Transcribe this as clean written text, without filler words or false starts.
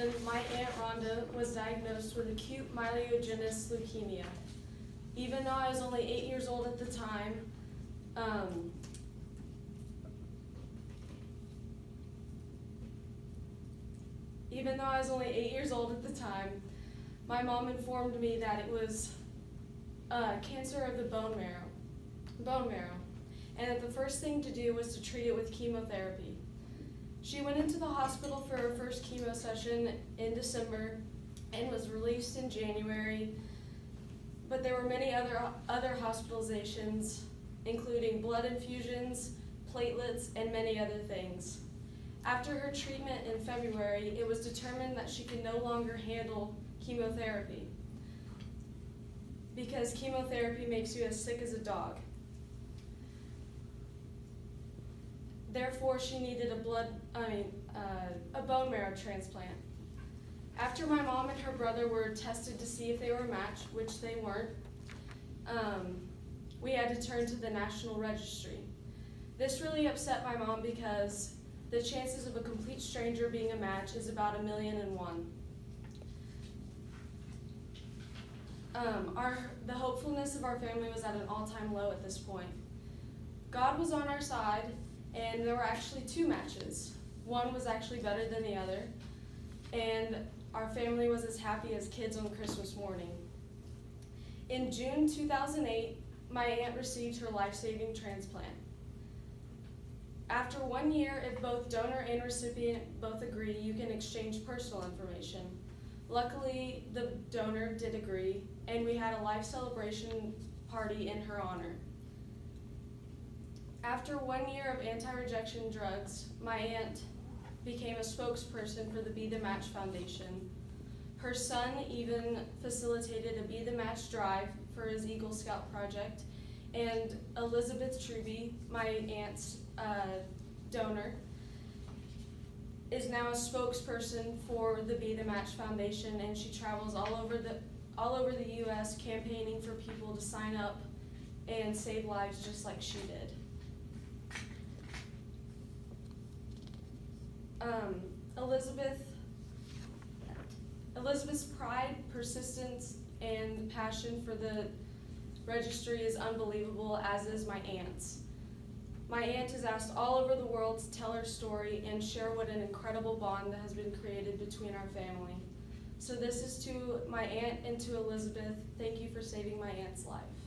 2007, my Aunt Rhonda was diagnosed with acute myelogenous leukemia. Even though I was only 8 years old at the time, my mom informed me that it was cancer of the bone marrow, and that the first thing to do was to treat it with chemotherapy. She went into the hospital for her first chemo session in December and was released in January, but there were many other hospitalizations, including blood infusions, platelets, and many other things. After her treatment in February, it was determined that she could no longer handle chemotherapy because chemotherapy makes you as sick as a dog. Therefore, she needed a bone marrow transplant. After my mom and her brother were tested to see if they were matched, which they weren't, we had to turn to the National Registry. This really upset my mom because the chances of a complete stranger being a match is about 1,000,001. The hopefulness of our family was at an all-time low at this point. God was on our side, and there were actually 2 matches. One was actually better than the other, and our family was as happy as kids on Christmas morning. In June 2008, my aunt received her life-saving transplant. After 1 year, if both donor and recipient both agree, you can exchange personal information. Luckily, the donor did agree, and we had a life celebration party in her honor. After 1 year of anti-rejection drugs, my aunt became a spokesperson for the Be the Match Foundation. Her son even facilitated a Be the Match drive for his Eagle Scout project, and Elizabeth Truby, my aunt's donor, is now a spokesperson for the Be the Match Foundation, and she travels all over the U.S. campaigning for people to sign up and save lives just like she did. Elizabeth's pride, persistence, and passion for the registry is unbelievable, as is my aunt's. My aunt is asked all over the world to tell her story and share what an incredible bond that has been created between our family. So this is to my aunt and to Elizabeth. Thank you for saving my aunt's life.